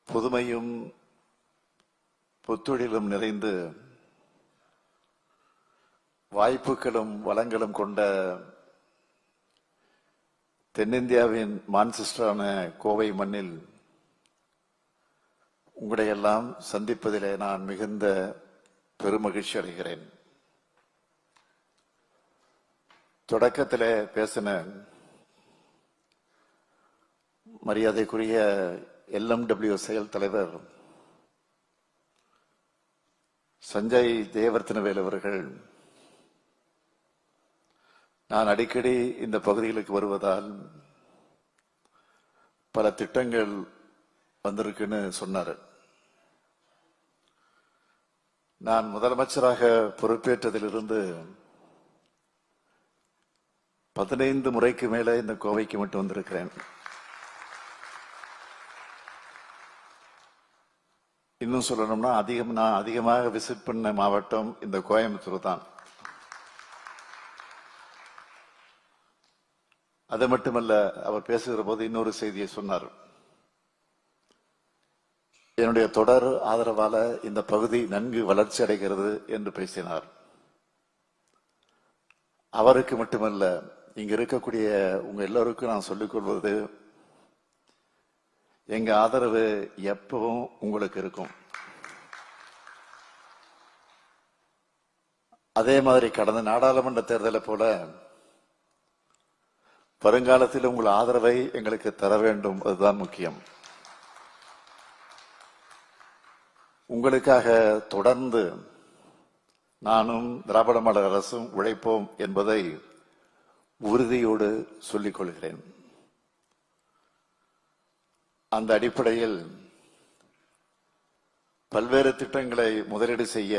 புதுமையும் புத்தொழிலும் நிறைந்து வாய்ப்புகளும் வளங்களும் கொண்ட தென்னிந்தியாவின் மான்செஸ்டரான கோவை மண்ணில் உங்களையெல்லாம் சந்திப்பதிலே நான் மிகுந்த பெருமகிழ்ச்சி அடைகிறேன். தொடக்கத்திலே பேசின மரியாதைக்குரிய LMW செயல் தலைவர் சஞ்சய் ஜெயவர்தனவேல் அவர்கள், நான் அடிக்கடி இந்த பகுதிகளுக்கு வருவதால் பல திட்டங்கள் வந்திருக்குன்னு சொன்னார். நான் முதலமைச்சராக பொறுப்பேற்றதிலிருந்து 15 முறைக்கு மேல இந்த கோவைக்கு மட்டும் வந்திருக்கிறேன். இன்னும் சொல்லணும்னா நான் அதிகமாக விசிட் பண்ண மாவட்டம் இந்த கோயம்புத்தூர் தான். அது மட்டுமல்ல, அவர் பேசுகிற போது இன்னொரு செய்தியை சொன்னார். என்னுடைய தொடர் ஆதரவால இந்த பகுதி நன்கு வளர்ச்சி அடைகிறது என்று பேசினார். அவருக்கு மட்டுமல்ல, இங்க இருக்கக்கூடிய உங்க எல்லோருக்கும் நான் சொல்லிக் கொள்வது, எங்க ஆதரவு எப்பவும் உங்களுக்கு இருக்கும். அதே மாதிரி கடந்த நாடாளுமன்ற தேர்தலை போல வருங்காலத்தில் உங்கள் ஆதரவை எங்களுக்கு தர வேண்டும். அதுதான் முக்கியம். உங்களுக்காக தொடர்ந்து நானும் திராவிட மாடல் அரசும் உழைப்போம் என்பதை உறுதியோடு சொல்லிக் கொள்கிறேன். அந்த அடிப்படையில் பல்வேறு திட்டங்களை முதலீடு செய்ய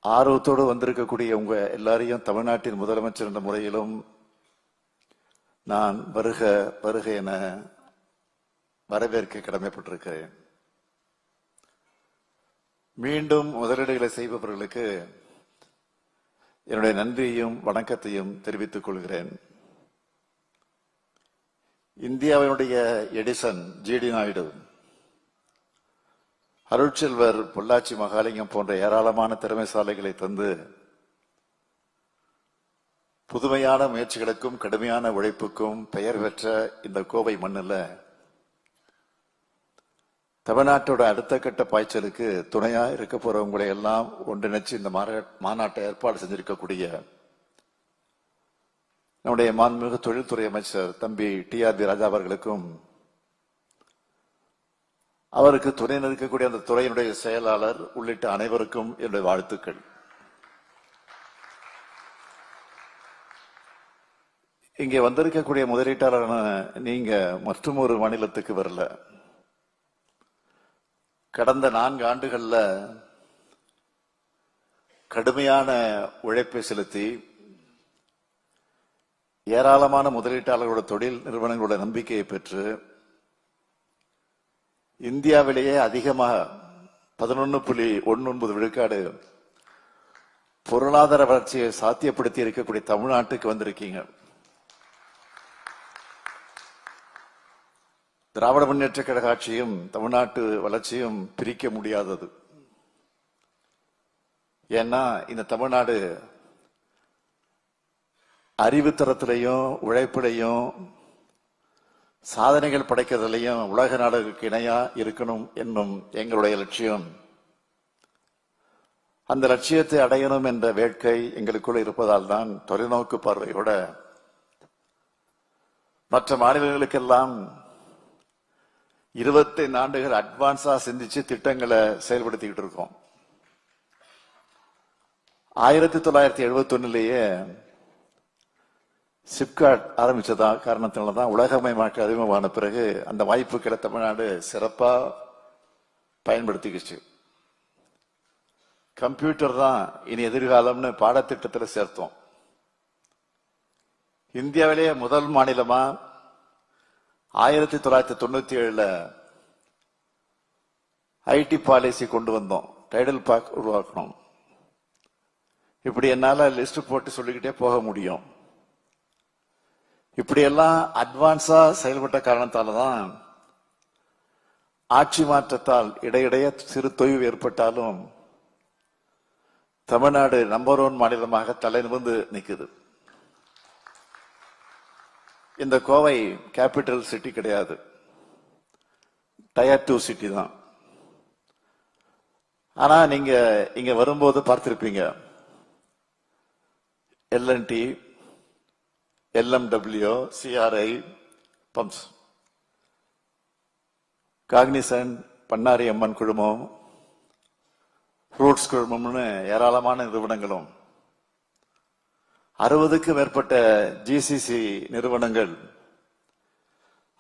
ஆர்வத்தோடு வந்திருக்கக்கூடிய உங்க எல்லாரையும் தமிழ்நாட்டின் முதலமைச்சர் என்ற முறையிலும் நான் வருக வருக என வரவேற்க கடமைப்பட்டிருக்கிறேன். மீண்டும் முதலீடுகளை செய்பவர்களுக்கு என்னுடைய நன்றியையும் வணக்கத்தையும் தெரிவித்துக் கொள்கிறேன். இந்தியாவினுடைய எடிசன் GD நாயுடு, அருட்செல்வர் பொள்ளாச்சி மகாலிங்கம் போன்ற ஏராளமான திறமைசாலைகளை தந்து புதுமையான முயற்சிகளுக்கும் கடுமையான உழைப்புக்கும் பெயர் பெற்ற இந்த கோவை மண்ணில் தமிழ்நாட்டோட அடுத்த கட்ட பாய்ச்சலுக்கு துணையா இருக்க போறவங்களை எல்லாம் ஒன்றிணைச்சு இந்த மாநாட்டை ஏற்பாடு செஞ்சிருக்கக்கூடிய நம்முடைய மாண்புமிகு தொழில்துறை அமைச்சர் தம்பி TRB ராஜா அவர்களுக்கும், அவருக்கு துணை நிற்கக்கூடிய அந்த துறையினுடைய செயலாளர் உள்ளிட்ட அனைவருக்கும் என்னுடைய வாழ்த்துக்கள். இங்கே வந்திருக்கக்கூடிய முதலீட்டாளரான நீங்க மற்றும் ஒரு மாநிலத்துக்கு வரல. கடந்த 4 ஆண்டுகள்ல கடுமையான உழைப்பை செலுத்தி ஏராளமான முதலீட்டாளர்களோட தொழில் நிறுவனங்களோட நம்பிக்கையை பெற்று இந்தியாவிலேயே அதிகமாக 11.19 விழுக்காடு பொருளாதார வளர்ச்சியை சாத்தியப்படுத்தி இருக்கக்கூடிய தமிழ்நாட்டுக்கு வந்திருக்கீங்க. திராவிட முன்னேற்ற கழக ஆட்சியும் தமிழ்நாட்டு வளர்ச்சியும் பிரிக்க முடியாதது. ஏன்னா இந்த தமிழ்நாடு அறிவுத்தரத்திலையும் உழைப்பிலையும் சாதனைகள் படைக்கிறதுலையும் உலக நாடுகளுக்கு இணையா இருக்கணும் என்னும் எங்களுடைய லட்சியம். அந்த லட்சியத்தை அடையணும் என்ற வேட்கை எங்களுக்குள்ள இருப்பதால் தான் தொலைநோக்கு பார்வையோட மற்ற மாநிலங்களுக்கெல்லாம் 25 ஆண்டுகள் அட்வான்ஸா சிந்திச்சு திட்டங்களை செயல்படுத்திக்கிட்டு இருக்கோம். 1971 சிப்காட் ஆரம்பிச்சதா காரணத்தினால்தான் உலகமயமாக்க அறிமுகமான பிறகு அந்த வாய்ப்புகளை தமிழ்நாடு சிறப்பா பயன்படுத்திக்கிச்சு. கம்ப்யூட்டர் தான் இனி எதிர்காலம்னு பாடத்திட்டத்தில் சேர்த்தோம். இந்தியாவிலேயே முதல் மாநிலமா 1997 IT பாலிசி கொண்டு வந்தோம். டைடல் பார்க் உருவாக்கணும். இப்படி என்னால லிஸ்ட் போட்டு சொல்லிக்கிட்டே போக முடியும். இப்படியெல்லாம் அட்வான்ஸா செயல்பட்ட காரணத்தாலதான் ஆட்சி மாற்றத்தால் இடையிடையே சிறு தொய்வு ஏற்பட்டாலும் தமிழ்நாடு நம்பர் 1 மாநிலமாக தலை நிமிர்ந்து நிற்குது. இந்த கோவை கேபிட்டல் சிட்டி கிடையாது, டயர் 2 சிட்டி தான். ஆனா நீங்க இங்க வரும்போது பார்த்திருப்பீங்க, LNT, LMW, CRI pumps, Cognizant, Bannari Amman குழுமம், ஃப்ரூட்ஸ் குழுமம்னு ஏராளமான நிறுவனங்களும், 60க்கும் மேற்பட்ட ஜிசிசி நிறுவனங்கள்,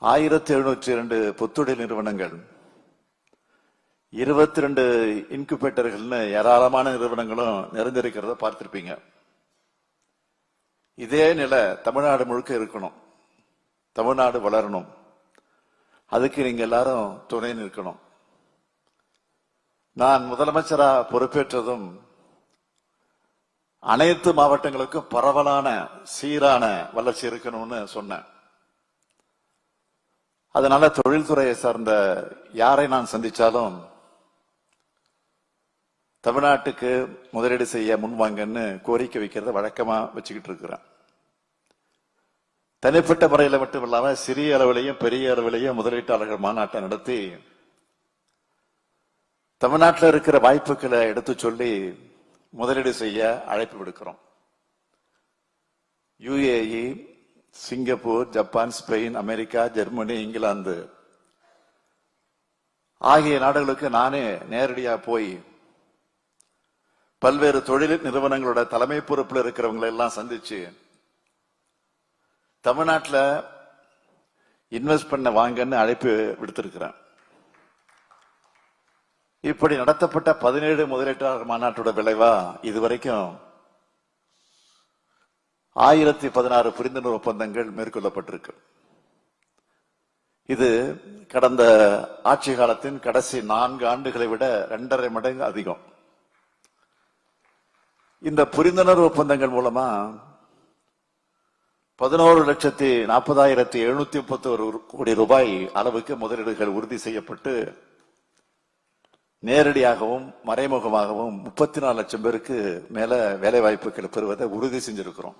1702 புத்தொழில் நிறுவனங்கள், 22 இன்குபேட்டர்கள்னு ஏராளமான நிறுவனங்களும் நிறைந்திருக்கிறத பார்த்திருப்பீங்க. இதே நிலை தமிழ்நாடு முழுக்க இருக்கணும், தமிழ்நாடு வளரணும். அதுக்கு நீங்க எல்லாரும் துணை நிற்கணும். நான் முதலமைச்சரா பொறுப்பேற்றதும் அனைத்து மாவட்டங்களுக்கும் பரவலான சீரான வளர்ச்சி இருக்கணும்னு சொன்னேன். அதனால தொழில்துறையை சார்ந்த யாரை நான் சந்திச்சாலும் தமிழ்நாட்டுக்கு முதலீடு செய்ய முன்வாங்கன்னு கோரிக்கை வைக்கிறத வழக்கமா வச்சுக்கிட்டு இருக்கிறேன். தனிப்பட்ட முறையில் மட்டும் இல்லாம சிறிய அளவிலையும் பெரிய அளவிலையும் முதலீட்டாளர்கள் மாநாட்டை நடத்தி தமிழ்நாட்டில் இருக்கிற வாய்ப்புகளை எடுத்து சொல்லி முதலீடு செய்ய அழைப்பு விடுக்கிறோம். UAE, Singapore, Japan, Spain, America, Germany, England ஆகிய நாடுகளுக்கு நானே நேரடியா போய் பல்வேறு தொழில் நிறுவனங்களோட தலைமை பொறுப்பில் இருக்கிறவங்களை எல்லாம் சந்திச்சு தமிழ்நாட்டில் இன்வெஸ்ட் பண்ண வாங்கன்னு அழைப்பு விடுத்திருக்கிறேன். இப்படி நடத்தப்பட்ட 17 முதலீட்டாளர் மாநாட்டோட விளைவா இதுவரைக்கும் 1016 புரிந்துணர்வு ஒப்பந்தங்கள் மேற்கொள்ளப்பட்டிருக்கு. இது கடந்த ஆட்சி காலத்தின் கடைசி 4 ஆண்டுகளை விட 2.5 மடங்கு அதிகம். இந்த புரிந்துணர்வு ஒப்பந்தங்கள் மூலமா 11,40,731 கோடி ரூபாய் அளவுக்கு முதலீடுகள் உறுதி செய்யப்பட்டு நேரடியாகவும் மறைமுகமாகவும் 34 லட்சம் பேருக்கு மேல வேலை வாய்ப்புகள் பெறுவதை உறுதி செஞ்சிருக்கிறோம்.